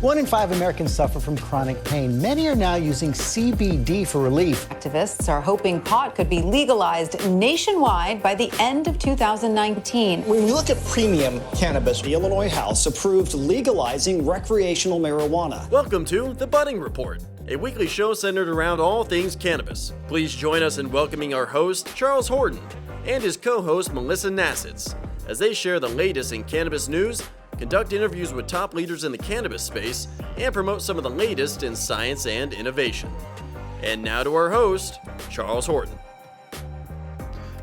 1 in 5 Americans suffer from chronic pain. Many are now using CBD for relief. Activists are hoping pot could be legalized nationwide by the end of 2019. When you look at premium cannabis, the Illinois House approved legalizing recreational marijuana. Welcome to The Budding Report, a weekly show centered around all things cannabis. Please join us in welcoming our host, Charles Horton, and his co-host, Melissa Nasits, as they share the latest in cannabis news, conduct interviews with top leaders in the cannabis space, and promote some of the latest in science and innovation. And now to our host, Charles Horton.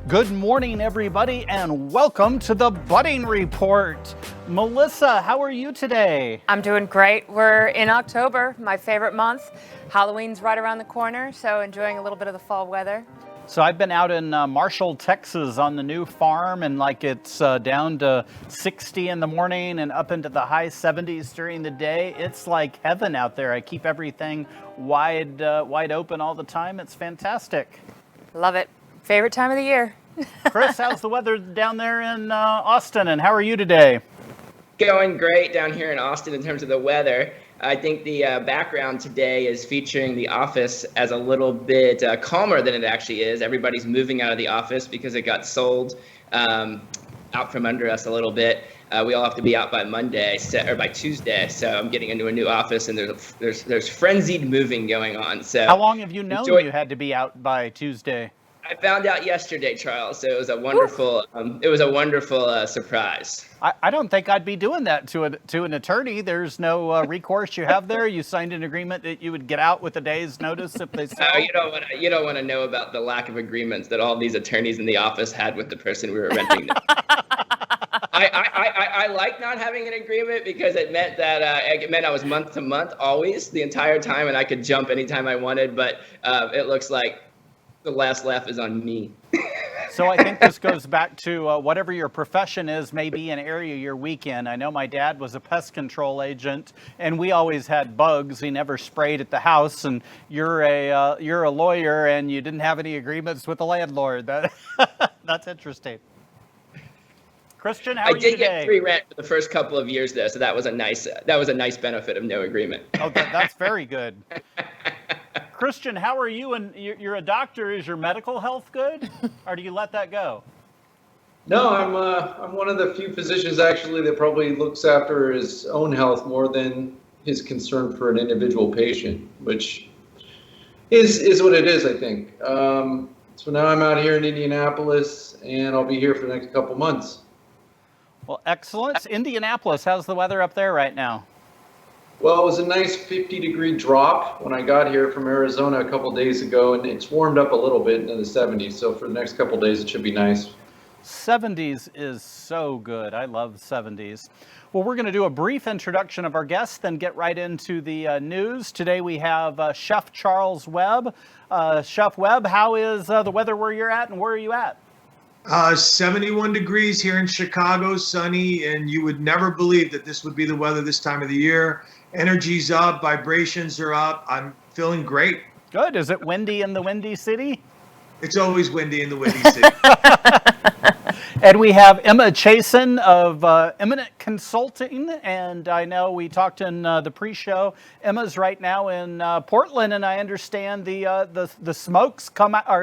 Good morning, everybody, and welcome to the Budding Report. Melissa, how are you today? I'm doing great. We're in October, my favorite month. Halloween's right around the corner, so enjoying a little bit of the fall weather. So I've been out in Marshall, Texas on the new farm, and it's down to 60 in the morning and up into the high 70s during the day. It's like heaven out there. I keep everything wide open all the time. It's fantastic. Love it. Favorite time of the year. Chris, how's the weather down there in Austin, and how are you today? Going great down here in Austin in terms of the weather. I think the background today is featuring the office as a little bit calmer than it actually is. Everybody's moving out of the office because it got sold out from under us a little bit. We all have to be out by by Tuesday. So I'm getting into a new office, and there's frenzied moving going on. So how long have you known you had to be out by Tuesday? I found out yesterday, Charles. So it was a wonderful, surprise. I don't think I'd be doing that to an attorney. There's no recourse you have there. You signed an agreement that you would get out with a day's notice if they sell. You don't want to know about the lack of agreements that all these attorneys in the office had with the person we were renting. I like not having an agreement because it meant that I was month to month always the entire time, and I could jump anytime I wanted. But it looks like the last laugh is on me. So I think this goes back to whatever your profession is, maybe an area you're weak in. I know my dad was a pest control agent, and we always had bugs. He never sprayed at the house. And you're a lawyer, and you didn't have any agreements with the landlord. That's interesting. Christian, how are you today? I did get free rent for the first couple of years, though, so that was a nice benefit of no agreement. Oh, that's very good. Christian, how are you? And you're a doctor. Is your medical health good, or do you let that go? No, I'm one of the few physicians actually that probably looks after his own health more than his concern for an individual patient, which is what it is, I think. So now I'm out here in Indianapolis, and I'll be here for the next couple months. Well, excellent. Indianapolis, how's the weather up there right now? Well, it was a nice 50-degree drop when I got here from Arizona a couple days ago, and it's warmed up a little bit into the 70s. So for the next couple days, it should be nice. 70s is so good. I love 70s. Well, we're going to do a brief introduction of our guests, then get right into the news. Today we have Chef Charles Webb. Chef Webb, how is the weather where you're at, and where are you at? 71 degrees here in Chicago, sunny, and you would never believe that this would be the weather this time of the year. Energy's up, vibrations are up. I'm feeling great. Good. Is it windy in the Windy City? It's always windy in the Windy City. And we have Emma Chasen of Eminent Consulting, and I know we talked in the pre-show. Emma's right now in Portland, and I understand the smoke's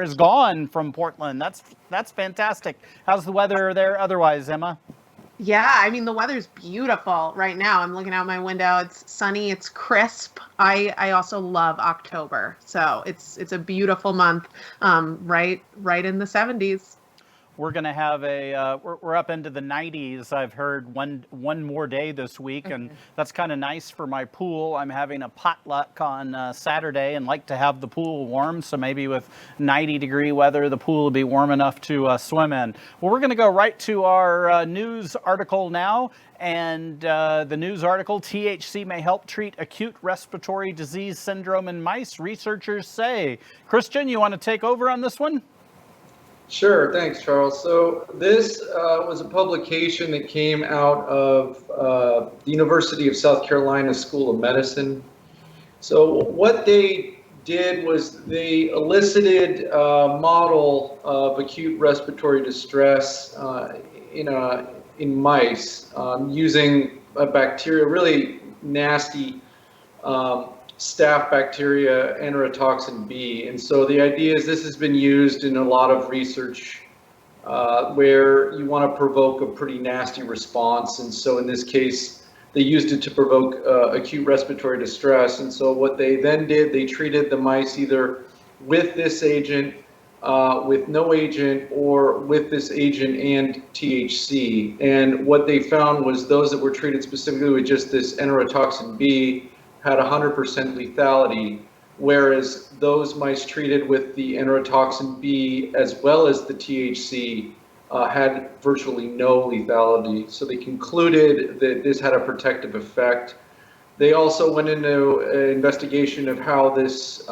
is gone from Portland. That's fantastic. How's the weather there otherwise, Emma? Yeah, I mean, the weather's beautiful right now. I'm looking out my window. It's sunny. It's crisp. I also love October, so it's a beautiful month. Right in the 70s. We're going to have we're up into the 90s. I've heard one more day this week, and that's kind of nice for my pool. I'm having a potluck on Saturday and like to have the pool warm. So maybe with 90-degree weather, the pool will be warm enough to swim in. Well, we're going to go right to our news article now. And the news article, THC may help treat acute respiratory disease syndrome in mice, researchers say. Christian, you want to take over on this one? Sure, thanks, Charles. So this was a publication that came out of the University of South Carolina School of Medicine. So what they did was they elicited a model of acute respiratory distress in mice using a bacteria, really nasty staph bacteria enterotoxin B. And so the idea is this has been used in a lot of research where you want to provoke a pretty nasty response. And so in this case, they used it to provoke acute respiratory distress. And so what they then did, they treated the mice either with this agent, with no agent, or with this agent and THC. And what they found was those that were treated specifically with just this enterotoxin B had 100% lethality, whereas those mice treated with the enterotoxin B as well as the THC had virtually no lethality. So they concluded that this had a protective effect. They also went into an investigation of how this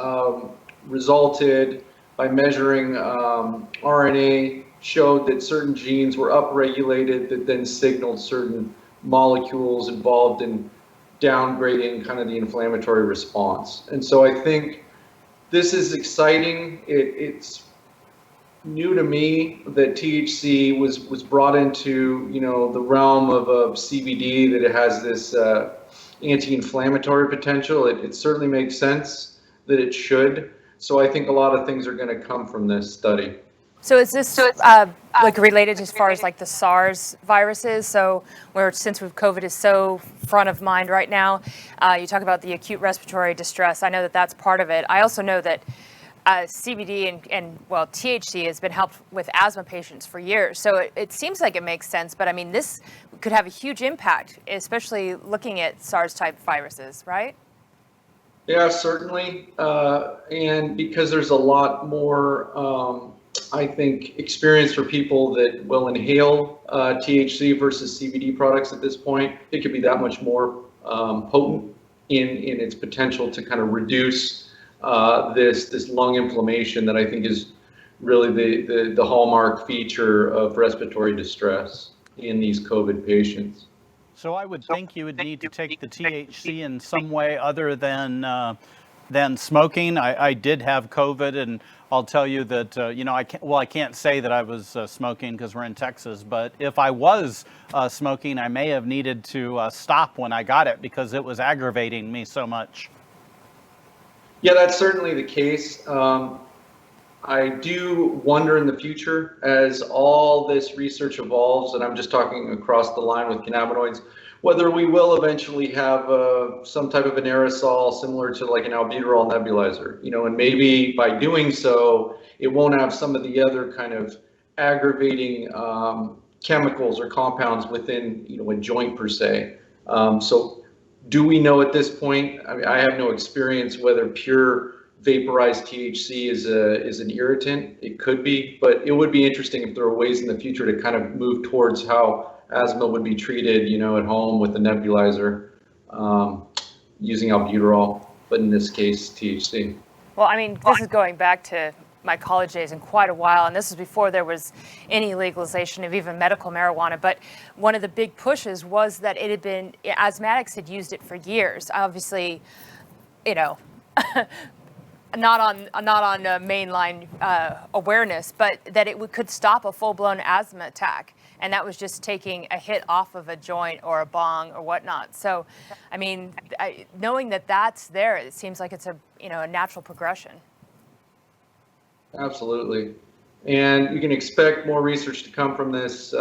resulted by measuring RNA, showed that certain genes were upregulated that then signaled certain molecules involved in downgrading kind of the inflammatory response. And so I think this is exciting. It's new to me that THC was brought into, you know, the realm of CBD, that it has this anti-inflammatory potential. It certainly makes sense that it should. So I think a lot of things are going to come from this study. So is this like related as far as like the SARS viruses? So since COVID is so front of mind right now, you talk about the acute respiratory distress. I know that that's part of it. I also know that CBD and THC has been helped with asthma patients for years. So it seems like it makes sense, but I mean, this could have a huge impact, especially looking at SARS type viruses, right? Yeah, certainly. And because there's a lot more, I think, experience for people that will inhale THC versus CBD products at this point, it could be that much more potent in its potential to kind of reduce this lung inflammation that I think is really the hallmark feature of respiratory distress in these COVID patients. So I would think you would need to take the THC in some way other than smoking. I did have COVID, and I'll tell you that I can't say that I was smoking because we're in Texas. But if I was smoking, I may have needed to stop when I got it because it was aggravating me so much. Yeah, that's certainly the case. I do wonder in the future, as all this research evolves, and I'm just talking across the line with cannabinoids, whether we will eventually have some type of an aerosol similar to like an albuterol nebulizer, and maybe by doing so, it won't have some of the other kind of aggravating chemicals or compounds within, a joint per se. So do we know at this point? I mean, I have no experience whether pure vaporized THC is an irritant. It could be, but it would be interesting if there were ways in the future to kind of move towards how asthma would be treated, at home with the nebulizer using albuterol, but in this case, THC. Well, I mean, this is going back to my college days in quite a while, and this is before there was any legalization of even medical marijuana. But one of the big pushes was that it had been, asthmatics had used it for years. Obviously, not on mainline awareness, but that it could stop a full-blown asthma attack. And that was just taking a hit off of a joint or a bong or whatnot. So, I mean, knowing that that's there, it seems like it's a natural progression. Absolutely. And you can expect more research to come from this.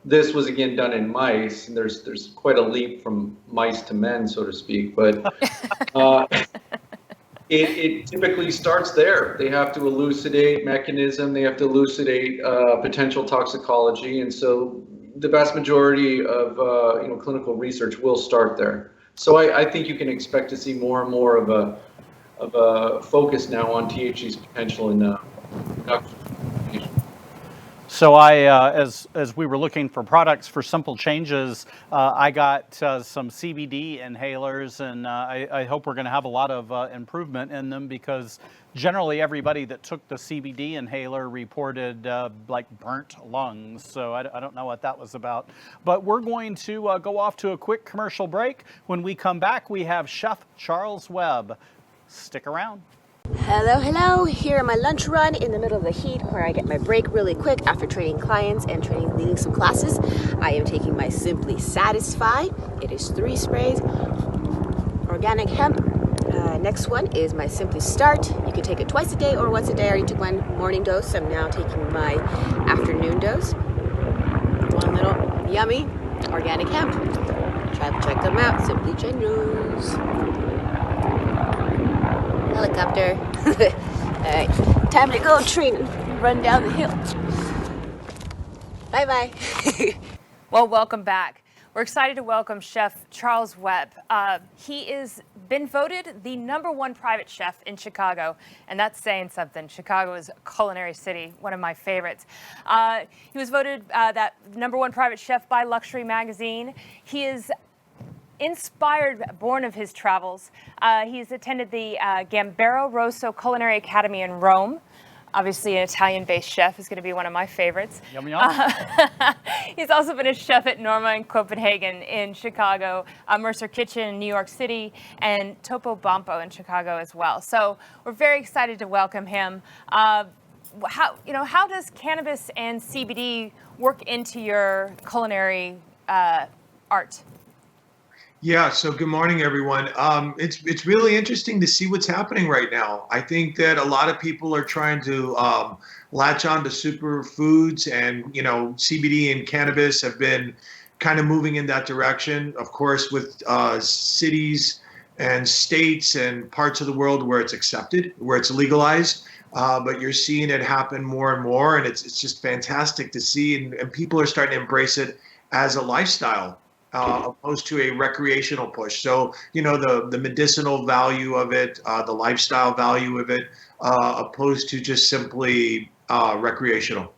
This was again done in mice, and there's quite a leap from mice to men, so to speak. But it typically starts there. They have to elucidate mechanism. They have to elucidate potential toxicology, and so the vast majority of clinical research will start there. So I think you can expect to see more and more of a focus now on THC's potential in So as we were looking for products for simple changes, I got some CBD inhalers, and I hope we're going to have a lot of improvement in them, because generally everybody that took the CBD inhaler reported like burnt lungs. So I don't know what that was about. But we're going to go off to a quick commercial break. When we come back, we have Chef Charles Webb. Stick around. Hello, here on my lunch run in the middle of the heat, where I get my break really quick after training clients and leading some classes. I am taking my Simply Satisfy. It is 3 sprays, organic hemp, Next one is my Simply Start. You can take it twice a day or once a day. I already took one morning dose. I'm now taking my afternoon dose. One little yummy organic hemp. Try to check them out. Simply Generous. Helicopter. All right, time to go, Trina. Run down the hill. Bye-bye. Well, welcome back. We're excited to welcome Chef Charles Webb. He is been voted the #1 private chef in Chicago, and that's saying something. Chicago is a culinary city, one of my favorites. He was voted that #1 private chef by Luxury Magazine. He is inspired, born of his travels. He's attended the Gambero Rosso Culinary Academy in Rome. Obviously, an Italian-based chef is going to be one of my favorites. Yum, yum. He's also been a chef at Noma in Copenhagen, in Chicago, Mercer Kitchen in New York City, and Topobampo in Chicago as well. So we're very excited to welcome him. How does cannabis and CBD work into your culinary art? Yeah, so good morning, everyone. It's really interesting to see what's happening right now. I think that a lot of people are trying to latch on to superfoods, and CBD and cannabis have been kind of moving in that direction. Of course, with cities and states and parts of the world where it's accepted, where it's legalized. But you're seeing it happen more and more, and it's just fantastic to see, and people are starting to embrace it as a lifestyle. Opposed to a recreational push. So, the medicinal value of it, the lifestyle value of it, opposed to just simply recreational.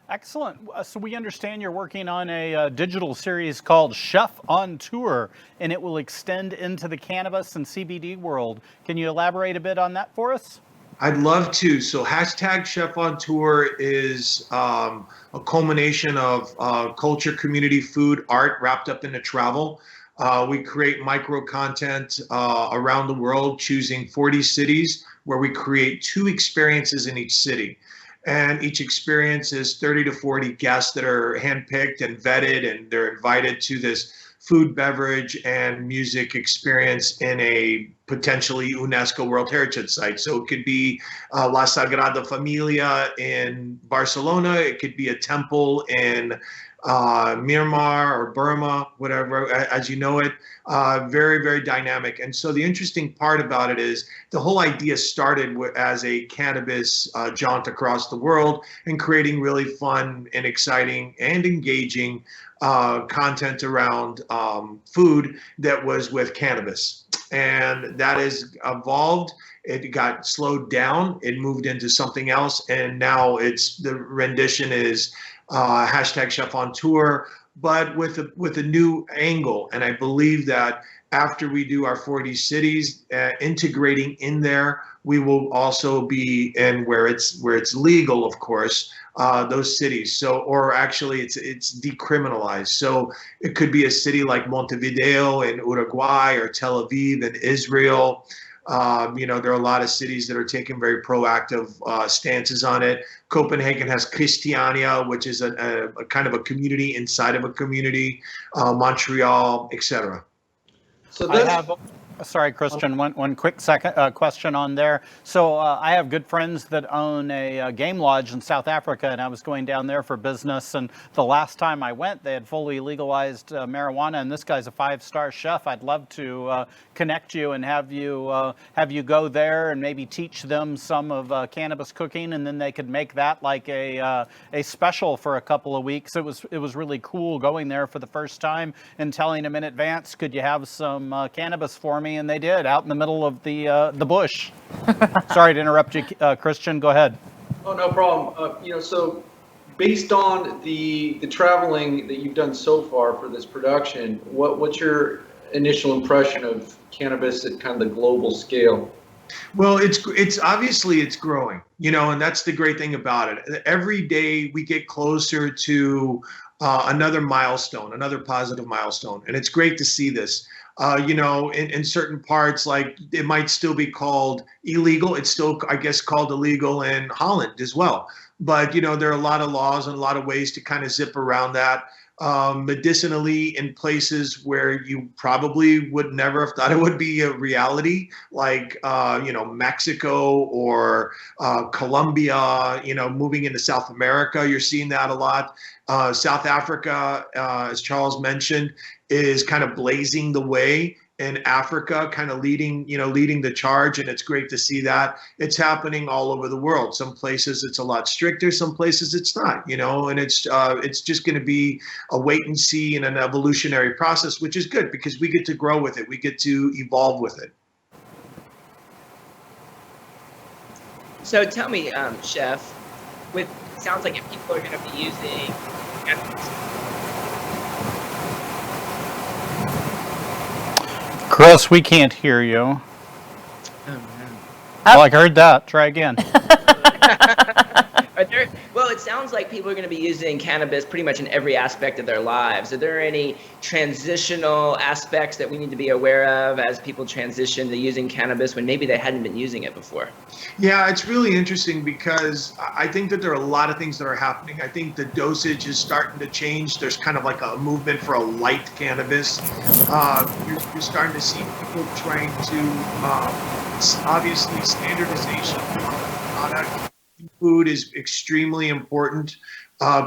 Excellent. So we understand you're working on a digital series called Chef on Tour, and it will extend into the cannabis and CBD world. Can you elaborate a bit on that for us? I'd love to. So #Chef on Tour is a culmination of culture, community, food, art wrapped up into travel. We create micro content around the world, choosing 40 cities where we create 2 experiences in each city. And each experience is 30 to 40 guests that are handpicked and vetted, and they're invited to this food, beverage, and music experience in a potentially UNESCO World Heritage Site. So it could be La Sagrada Familia in Barcelona. It could be a temple in Myanmar or Burma, whatever, as you know it. Very, very dynamic. And so the interesting part about it is the whole idea started as a cannabis jaunt across the world, and creating really fun and exciting and engaging content around food that was with cannabis. And that has evolved. It got slowed down. It moved into something else. And now the rendition is #Chef on Tour, but with a new angle. And I believe that after we do our 40 cities, integrating in there, we will also be in where it's legal, of course, those cities. So, or actually it's decriminalized. So it could be a city like Montevideo in Uruguay, or Tel Aviv in Israel. There are a lot of cities that are taking very proactive stances on it. Copenhagen has Christiania, which is a kind of a community inside of a community, Montreal, etc. So I have, sorry, Christian, one quick question on there. So I have good friends that own a game lodge in South Africa, and I was going down there for business. And the last time I went, they had fully legalized marijuana. And this guy's a 5-star chef. I'd love to connect you and have you go there and maybe teach them some of cannabis cooking, and then they could make that like a special for a couple of weeks. It was really cool going there for the first time and telling them in advance, could you have some cannabis for me? And they did, out in the middle of the bush. Sorry to interrupt you, Christian. Go ahead. Oh, no problem. So based on the traveling that you've done so far for this production, what's your initial impression of cannabis at kind of the global scale? Well, it's obviously it's growing, and that's the great thing about it. Every day we get closer to another milestone, another positive milestone, and it's great to see this. In certain parts, like it might still be called illegal. It's still, I guess, called illegal in Holland as well. But, there are a lot of laws and a lot of ways to kind of zip around that. medicinally in places where you probably would never have thought it would be a reality, like Mexico or Colombia. Moving into South America, you're seeing that a lot. South Africa, as Charles mentioned, is kind of blazing the way in Africa, kind of leading the charge, and it's great to see that. It's happening all over the world. Some places it's a lot stricter, some places it's not, and it's just going to be a wait and see and an evolutionary process, which is good because we get to grow with it, we get to evolve with it. So tell me, Chef, sounds like if people are going to be using Chris, we can't hear you. Oh, no. Well, I heard that. Try again. Well, it sounds like people are going to be using cannabis pretty much in every aspect of their lives. Are there any transitional aspects that we need to be aware of as people transition to using cannabis when maybe they hadn't been using it before? Yeah, it's really interesting because I think that there are a lot of things that are happening. I think the dosage is starting to change. There's kind of like a movement for a light cannabis. You're starting to see people trying to, obviously, standardization of the product. Food is extremely important.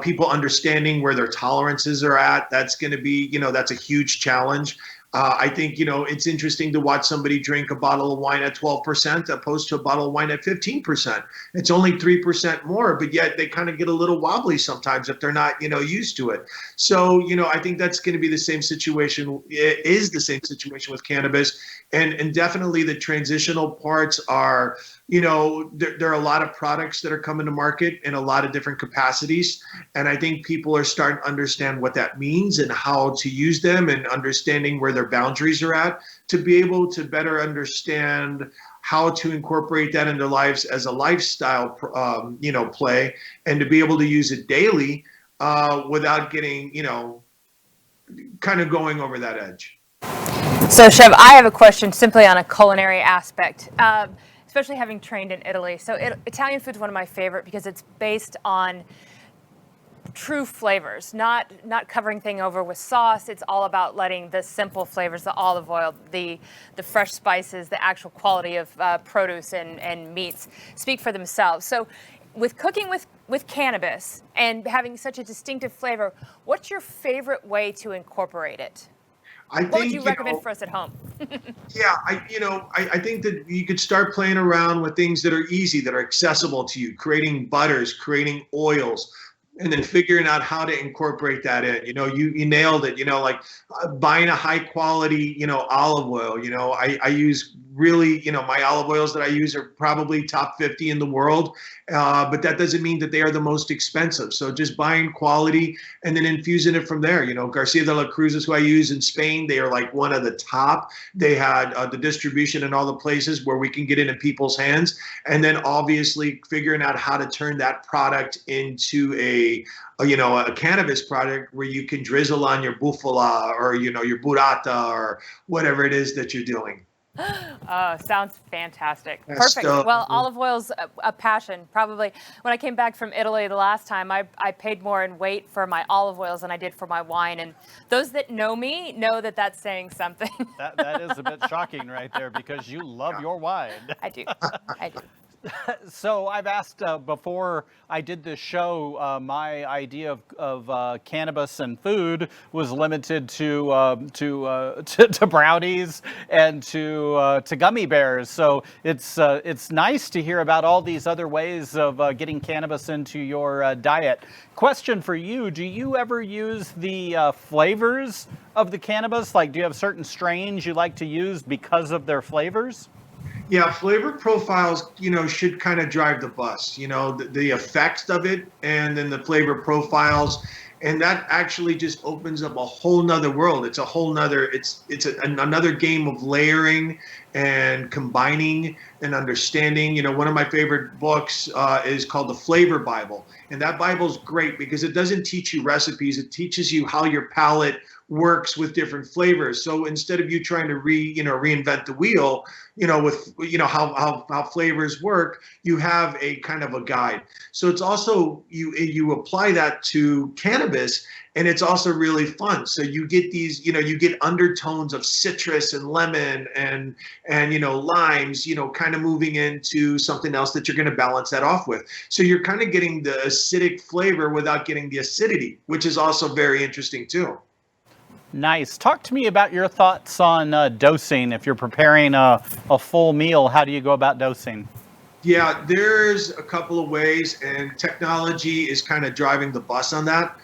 People understanding where their tolerances are at, that's going to be, that's a huge challenge. I think, it's interesting to watch somebody drink a bottle of wine at 12% opposed to a bottle of wine at 15%. It's only 3% more, but yet they kind of get a little wobbly sometimes if they're not, used to it. So, I think that's going to be the same situation. It is the same situation with cannabis. And definitely the transitional parts are, there are a lot of products that are coming to market in a lot of different capacities. And I think people are starting to understand what that means and how to use them and understanding where their boundaries are at to be able to better understand how to incorporate that in their lives as a lifestyle, play, and to be able to use it daily without getting, kind of going over that edge. So, Chef, I have a question simply on a culinary aspect, especially having trained in Italy. So Italian food is one of my favorite because it's based on true flavors, not covering thing over with sauce. It's all about letting the simple flavors, the olive oil, the fresh spices, the actual quality of produce and meats speak for themselves. So with cooking with cannabis and having such a distinctive flavor, what's your favorite way to incorporate it? What would you recommend for us at home? Yeah, I think that you could start playing around with things that are easy, that are accessible to you, creating butters, creating oils, and then figuring out how to incorporate that in. You nailed it. Like buying a high quality, olive oil. I use really, my olive oils that I use are probably top 50 in the world, but that doesn't mean that they are the most expensive. So just buying quality and then infusing it from there. Garcia de la Cruz is who I use in Spain. They are like one of the top. They had the distribution in all the places where we can get it in people's hands. And then obviously figuring out how to turn that product into a cannabis product where you can drizzle on your bufala or, your burrata or whatever it is that you're doing. Sounds fantastic. Perfect. Well, olive oil's a passion. Probably when I came back from Italy the last time, I paid more in weight for my olive oils than I did for my wine. And those that know me know that that's saying something. That is a bit shocking right there because you love your wine. I do. So I've asked before I did this show, my idea of cannabis and food was limited to brownies and to gummy bears. So it's nice to hear about all these other ways of getting cannabis into your diet. Question for you: do you ever use the flavors of the cannabis? Like, do you have certain strains you like to use because of their flavors? Yeah, flavor profiles, should kind of drive the bus, the effects of it and then the flavor profiles. And that actually just opens up a whole nother world. It's a whole nother, it's another game of layering and combining and understanding. One of my favorite books is called The Flavor Bible. And that Bible's great because it doesn't teach you recipes. It teaches you how your palate works with different flavors. So instead of you trying to reinvent the wheel, with how flavors work, you have a kind of a guide. So it's also you apply that to cannabis, and it's also really fun. So you get these, you get undertones of citrus and lemon and limes, kind of moving into something else that you're going to balance that off with. So you're kind of getting the acidic flavor without getting the acidity, which is also very interesting too. Nice. Talk to me about your thoughts on dosing. If you're preparing a full meal, how do you go about dosing? Yeah, there's a couple of ways, and technology is kind of driving the bus on that.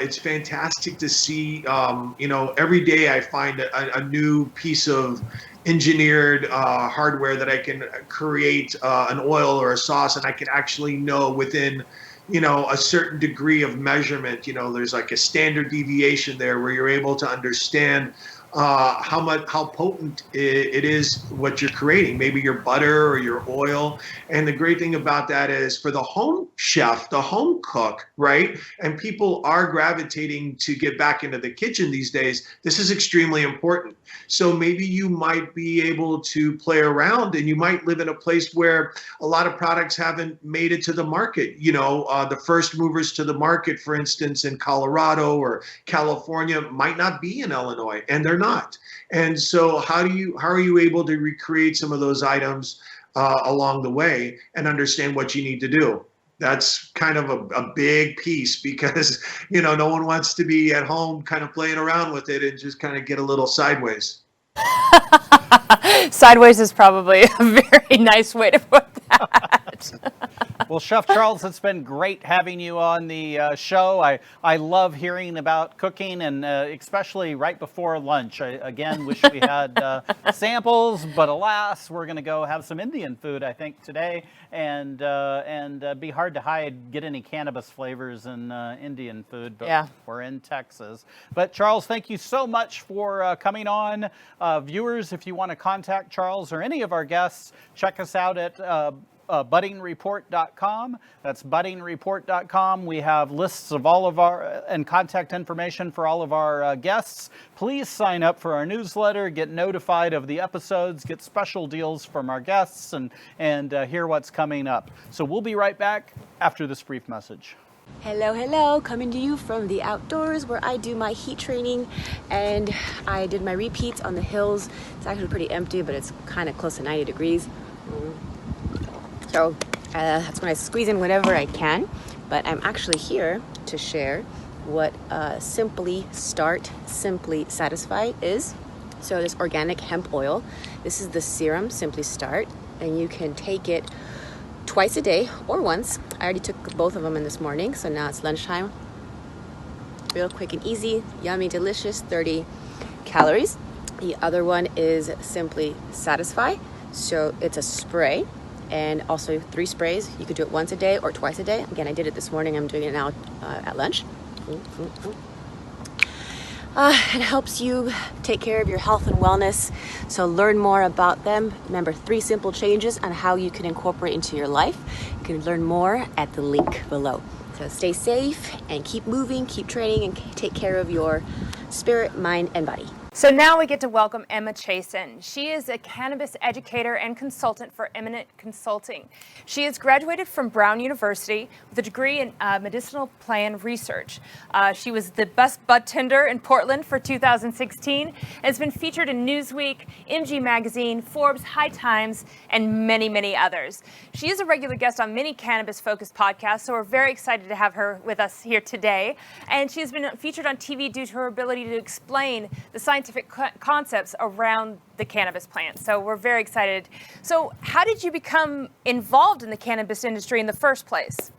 It's fantastic to see, every day I find a new piece of engineered hardware that I can create an oil or a sauce, and I can actually know within a certain degree of measurement. There's like a standard deviation there where you're able to understand how potent it is what you're creating, maybe your butter or your oil. And the great thing about that is for the home chef, the home cook, right? And people are gravitating to get back into the kitchen these days. This is extremely important. So maybe you might be able to play around, and you might live in a place where a lot of products haven't made it to the market. The first movers to the market, for instance, in Colorado or California might not be in Illinois, and they're not. And so how are you able to recreate some of those items along the way and understand what you need to do? That's kind of a big piece because, no one wants to be at home kind of playing around with it and just kind of get a little sideways. Sideways is probably a very nice way to put that. Well, Chef Charles, it's been great having you on the show. I love hearing about cooking, and especially right before lunch. I, again, wish we had samples, but alas, we're going to go have some Indian food, I think, today, and be hard to get any cannabis flavors in Indian food, but yeah. We're in Texas. But Charles, thank you so much for coming on. Viewers, if you want to contact Charles or any of our guests, check us out at buddingreport.com. That's buddingreport.com. We have lists of all of our and contact information for all of our guests. Please sign up for our newsletter, get notified of the episodes, get special deals from our guests, and hear what's coming up. So we'll be right back after this brief message. Hello, coming to you from the outdoors where I do my heat training, and I did my repeats on the hills. It's actually pretty empty, but it's kind of close to 90 degrees. So that's when I squeeze in whatever I can, but I'm actually here to share what Simply Start, Simply Satisfy is. So this organic hemp oil, this is the serum Simply Start, and you can take it twice a day or once. I already took both of them in this morning, so now it's lunchtime. Real quick and easy, yummy, delicious, 30 calories. The other one is Simply Satisfy, so it's a spray. And also 3 sprays. You could do it once a day or twice a day. Again, I did it this morning. I'm doing it now at lunch. It helps you take care of your health and wellness. So learn more about them. Remember, 3 simple changes on how you can incorporate into your life. You can learn more at the link below. So stay safe and keep moving, keep training, and take care of your spirit, mind, and body. So now we get to welcome Emma Chasen. She is a cannabis educator and consultant for Eminent Consulting. She has graduated from Brown University with a degree in medicinal plant research. She was the best bud tender in Portland for 2016 and has been featured in Newsweek, MG Magazine, Forbes, High Times, and many, many others. She is a regular guest on many cannabis-focused podcasts, so we're very excited to have her with us here today. And she has been featured on TV due to her ability to explain the scientific concepts around the cannabis plant. So we're very excited. So how did you become involved in the cannabis industry in the first place?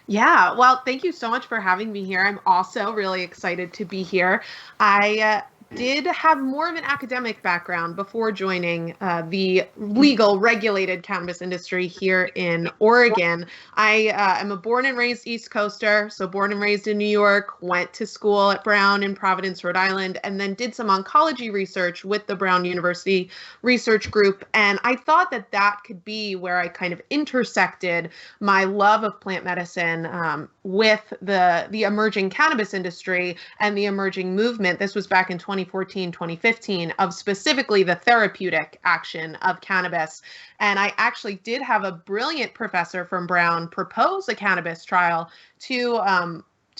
Yeah, well, thank you so much for having me here. I'm also really excited to be here. I did have more of an academic background before joining the legal regulated cannabis industry here in Oregon. I am a born and raised East Coaster, so born and raised in New York, went to school at Brown in Providence, Rhode Island, and then did some oncology research with the Brown University Research Group. And I thought that that could be where I kind of intersected my love of plant medicine with the emerging cannabis industry and the emerging movement. This was back in 2014, 2015, of specifically the therapeutic action of cannabis. And I actually did have a brilliant professor from Brown propose a cannabis trial to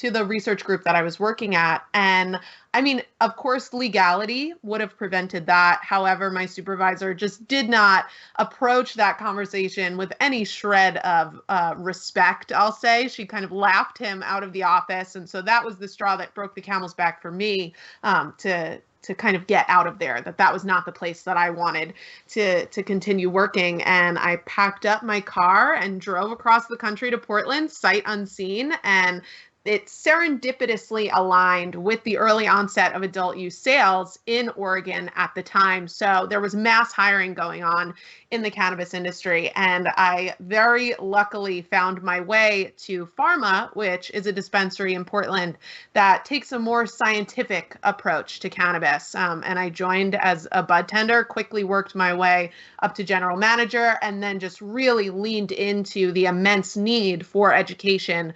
the research group that I was working at. And I mean, of course, legality would have prevented that. However, my supervisor just did not approach that conversation with any shred of respect, I'll say. She kind of laughed him out of the office. And so that was the straw that broke the camel's back for me to kind of get out of there, that was not the place that I wanted to continue working. And I packed up my car and drove across the country to Portland, sight unseen, and it serendipitously aligned with the early onset of adult use sales in Oregon at the time. So there was mass hiring going on in the cannabis industry. And I very luckily found my way to Pharma, which is a dispensary in Portland that takes a more scientific approach to cannabis. And I joined as a bud tender, quickly worked my way up to general manager, and then just really leaned into the immense need for education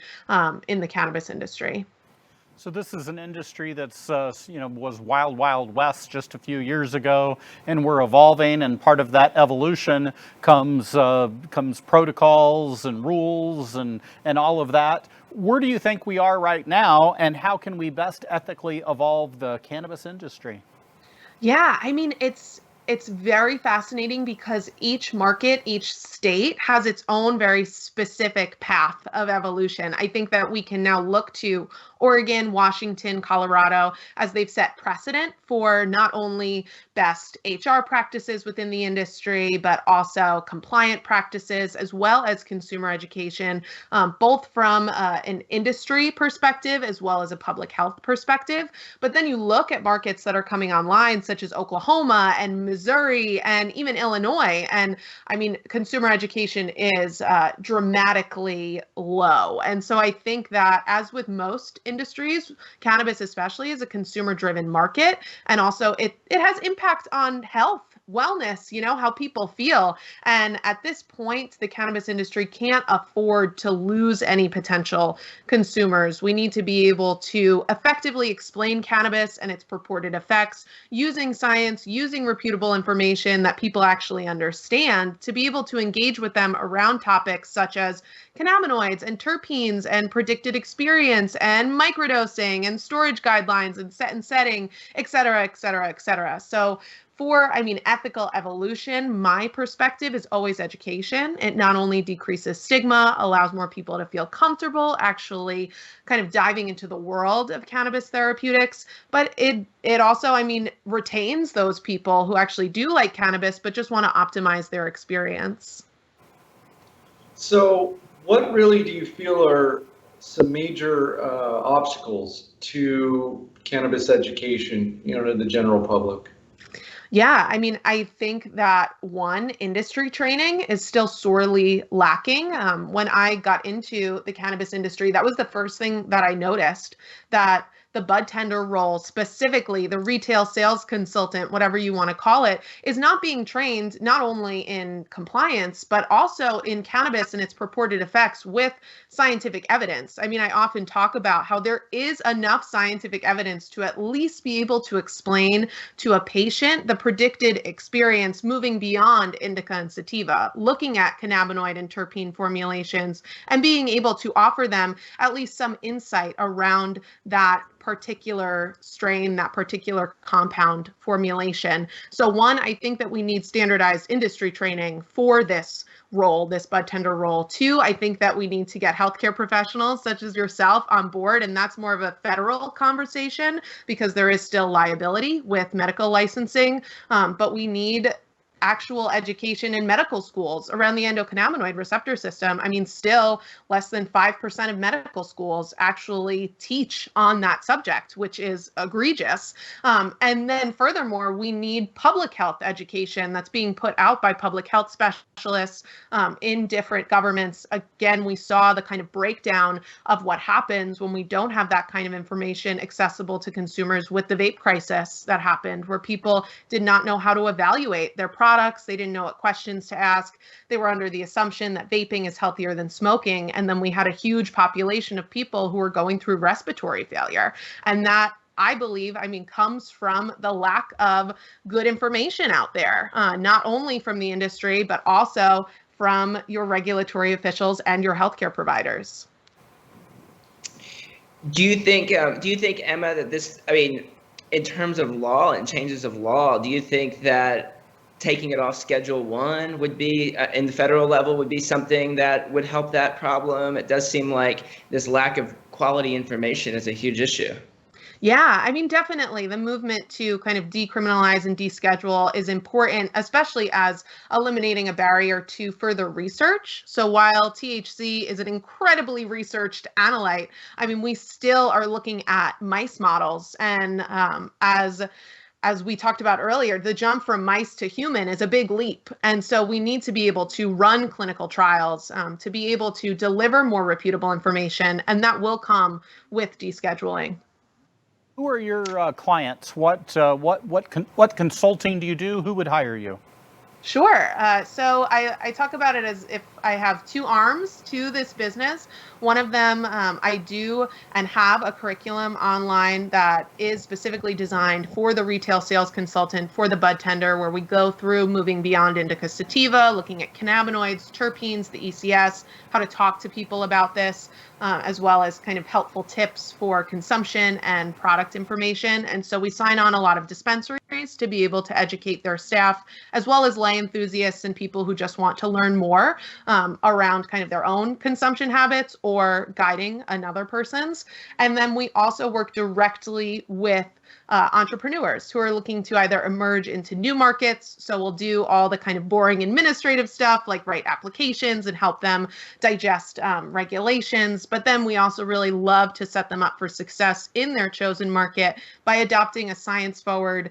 in the cannabis industry. So this is an industry that's, was wild, wild west just a few years ago, and we're evolving. And part of that evolution comes protocols and rules and all of that. Where do you think we are right now, and how can we best ethically evolve the cannabis industry? Yeah, I mean, it's very fascinating because each market, each state has its own very specific path of evolution. I think that we can now look to Oregon, Washington, Colorado, as they've set precedent for not only best HR practices within the industry, but also compliant practices, as well as consumer education, both from an industry perspective as well as a public health perspective. But then you look at markets that are coming online, such as Oklahoma and Missouri and even Illinois. And I mean, consumer education is dramatically low. And so I think that, as with most industries, cannabis especially is a consumer-driven market. And also it has impact on health, wellness, how people feel. And at this point, the cannabis industry can't afford to lose any potential consumers. We need to be able to effectively explain cannabis and its purported effects using science, using reputable information that people actually understand, to be able to engage with them around topics such as cannabinoids and terpenes and predicted experience and microdosing and storage guidelines and set and setting, et cetera, et cetera, et cetera. So for, ethical evolution, my perspective is always education. It not only decreases stigma, allows more people to feel comfortable actually kind of diving into the world of cannabis therapeutics, but it also, retains those people who actually do like cannabis, but just want to optimize their experience. So what really do you feel are some major obstacles to cannabis education, to the general public? Yeah, I think that one, industry training is still sorely lacking. When I got into the cannabis industry, that was the first thing that I noticed, that the bud tender role, specifically the retail sales consultant, whatever you want to call it, is not being trained not only in compliance, but also in cannabis and its purported effects with scientific evidence. I often talk about how there is enough scientific evidence to at least be able to explain to a patient the predicted experience moving beyond indica and sativa, looking at cannabinoid and terpene formulations and being able to offer them at least some insight around that particular strain, that particular compound formulation. So one, I think that we need standardized industry training for this role, this bud tender role. Two, I think that we need to get healthcare professionals such as yourself on board, and that's more of a federal conversation because there is still liability with medical licensing, but we need actual education in medical schools around the endocannabinoid receptor system. I mean, still less than 5% of medical schools actually teach on that subject, which is egregious. And then furthermore, we need public health education that's being put out by public health specialists in different governments. Again, we saw the kind of breakdown of what happens when we don't have that kind of information accessible to consumers with the vape crisis that happened, where people did not know how to evaluate their products. They didn't know what questions to ask. They were under the assumption that vaping is healthier than smoking. And then we had a huge population of people who were going through respiratory failure. And that, I believe, comes from the lack of good information out there, not only from the industry, but also from your regulatory officials and your healthcare providers. Do you think, Emma, that this, in terms of law and changes of law, do you think that taking it off Schedule 1 would be, in the federal level, would be something that would help that problem? It does seem like this lack of quality information is a huge issue. Yeah, definitely the movement to kind of decriminalize and deschedule is important, especially as eliminating a barrier to further research. So while THC is an incredibly researched analyte, we still are looking at mice models. And as we talked about earlier, the jump from mice to human is a big leap. And so we need to be able to run clinical trials, to be able to deliver more reputable information, and that will come with descheduling. Who are your clients? What consulting do you do? Who would hire you? Sure. So I talk about it as if I have two arms to this business. One of them, I do and have a curriculum online that is specifically designed for the retail sales consultant, for the bud tender, where we go through moving beyond indica sativa, looking at cannabinoids, terpenes, the ECS, how to talk to people about this, as well as kind of helpful tips for consumption and product information. And so we sign on a lot of dispensaries to be able to educate their staff, as well as lay enthusiasts and people who just want to learn more around kind of their own consumption habits or guiding another person's. And then we also work directly with entrepreneurs who are looking to either emerge into new markets. So we'll do all the kind of boring administrative stuff like write applications and help them digest regulations. But then we also really love to set them up for success in their chosen market by adopting a science-forward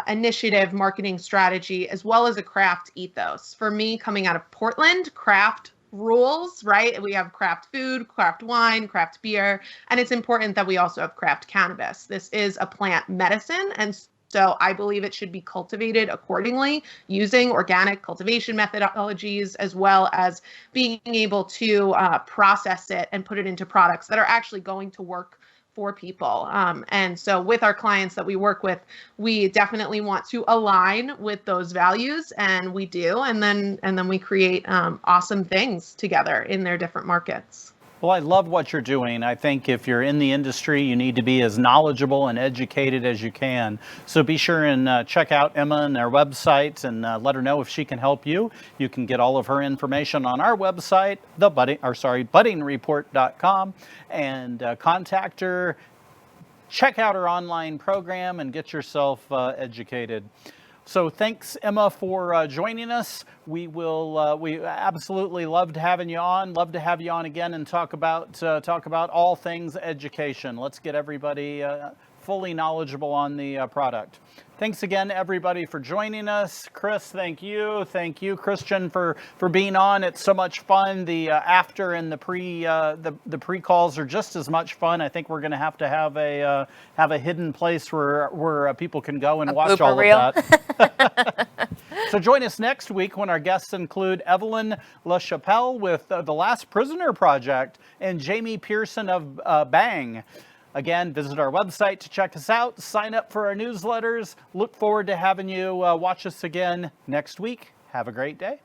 initiative marketing strategy, as well as a craft ethos. For me, coming out of Portland, craft rules, right? We have craft food, craft wine, craft beer, and it's important that we also have craft cannabis. This is a plant medicine, and so I believe it should be cultivated accordingly using organic cultivation methodologies, as well as being able to process it and put it into products that are actually going to work for people. And so with our clients that we work with, we definitely want to align with those values, and we do. And then we create awesome things together in their different markets. Well, I love what you're doing. I think if you're in the industry, you need to be as knowledgeable and educated as you can. So be sure and check out Emma and their website and let her know if she can help you. You can get all of her information on our website, buddingreport.com, and contact her. Check out her online program and get yourself educated. So thanks, Emma, for joining us. We absolutely loved having you on. Love to have you on again and talk about all things education. Let's get everybody fully knowledgeable on the product. Thanks again, everybody, for joining us. Chris, thank you. Thank you, Christian, for being on. It's so much fun. The after and the pre calls are just as much fun. I think we're going to have a hidden place where people can go and watch all of that. So join us next week when our guests include Evelyn LaChapelle with The Last Prisoner Project and Jamie Pearson of Bang. Again, visit our website to check us out, sign up for our newsletters. Look forward to having you watch us again next week. Have a great day.